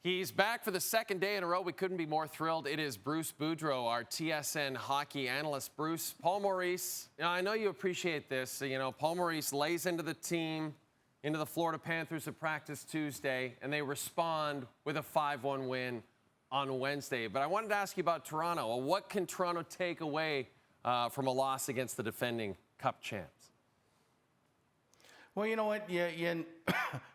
He's back for the second day in a row. We couldn't be more thrilled. It is Bruce Boudreau, our TSN Hockey analyst. Bruce, Paul Maurice, I know you appreciate this. Paul Maurice lays into the team, into the Florida Panthers at practice Tuesday, and they respond with a 5-1 win on Wednesday. But I wanted to ask you about Toronto. Well, what can Toronto take away from a loss against the defending Cup champs? Well, you know what? You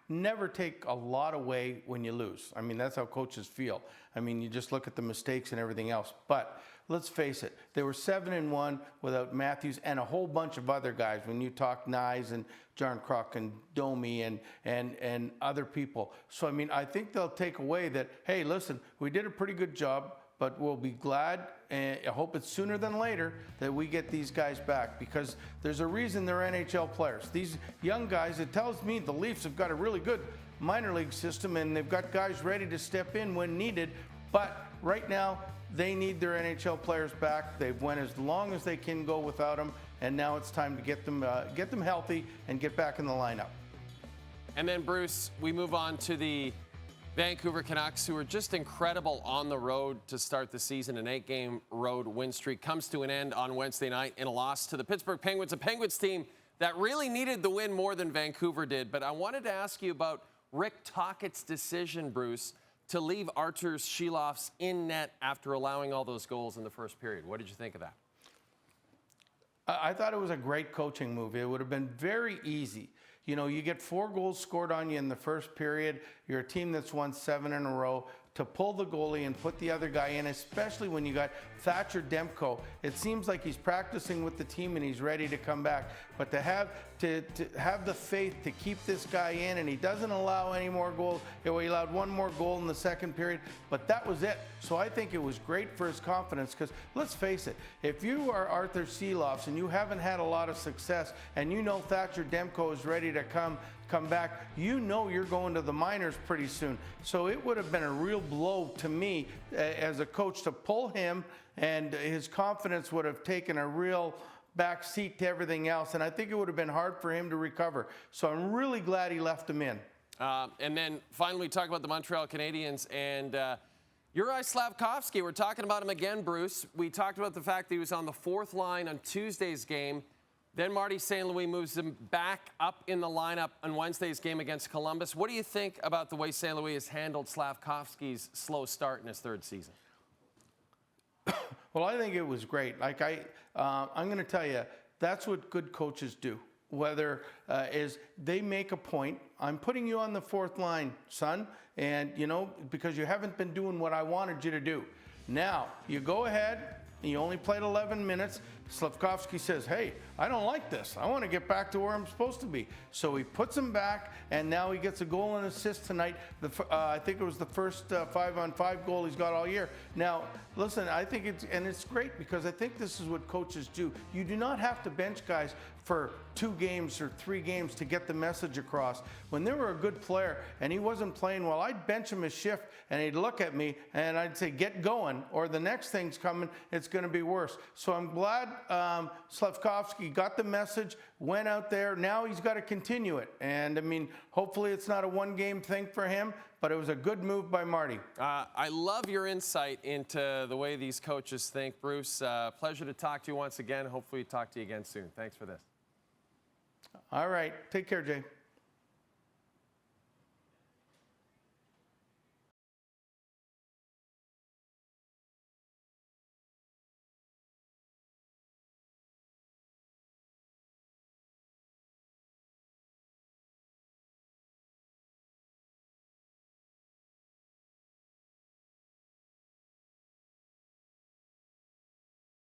never take a lot away when you lose. I mean, that's how coaches feel. I mean, you just look at the mistakes and everything else. But let's face it, they were 7-1 without Matthews and a whole bunch of other guys. When you talk Nyes and John Kruk and Domi and other people. So, I mean, I think they'll take away that, hey, listen, we did a pretty good job, but we'll be glad, and I hope it's sooner than later, that we get these guys back, because there's a reason they're NHL players. These young guys, it tells me the Leafs have got a really good minor league system, and they've got guys ready to step in when needed, but right now they need their NHL players back. They've went as long as they can go without them, and now it's time to get them healthy and get back in the lineup. And then, Bruce, we move on to the Vancouver Canucks, who are just incredible on the road to start the season. An 8-game road win streak comes to an end on Wednesday night in a loss to the Pittsburgh Penguins, a Penguins team that really needed the win more than Vancouver did. But I wanted to ask you about Rick Tocchet's decision, Bruce, to leave Arturs Silovs in net after allowing all those goals in the first period. What did you think of that? I thought it was a great coaching move. It would have been very easy. You get 4 goals scored on you in the first period. You're a team that's won 7 in a row. To pull the goalie and put the other guy in, especially when you got Thatcher Demko, it seems like he's practicing with the team and he's ready to come back. But to have the faith to keep this guy in, and he doesn't allow any more goals. He allowed 1 more goal in the second period, but that was it. So I think it was great for his confidence, because let's face it, if you are Arturs Silovs and you haven't had a lot of success, and you know Thatcher Demko is ready to come back, you're going to the minors pretty soon. So it would have been a real blow to me as a coach to pull him, and his confidence would have taken a real back seat to everything else, and I think it would have been hard for him to recover. So I'm really glad he left him in. And then finally, we talk about the Montreal Canadiens and Juraj Slafkovský. We're talking about him again, Bruce. We talked about the fact that he was on the 4th line on Tuesday's game. Then Marty St. Louis moves him back up in the lineup on Wednesday's game against Columbus. What do you think about the way St. Louis has handled Slafkovsky's slow start in his 3rd season? Well, I think it was great. I'm going to tell you, that's what good coaches do. Whether is they make a point, I'm putting you on the 4th line, son, and because you haven't been doing what I wanted you to do. Now, you go ahead, you only played 11 minutes. Slafkovský says, hey, I don't like this. I want to get back to where I'm supposed to be. So he puts him back, and now he gets a goal and assist tonight. I think it was the first 5-on-5 goal he's got all year. Now, listen, I think it's great, because I think this is what coaches do. You do not have to bench guys for 2 games or 3 games to get the message across. When they were a good player and he wasn't playing well, I'd bench him a shift, and he'd look at me and I'd say, get going, or the next thing's coming, it's going to be worse. So I'm glad Slafkovský got the message, went out there. Now he's got to continue it. And I mean, hopefully it's not a 1-game thing for him, but it was a good move by Marty. I love your insight into the way these coaches think, Bruce. Pleasure to talk to you once again. Hopefully talk to you again soon. Thanks for this. All right. Take care, Jay.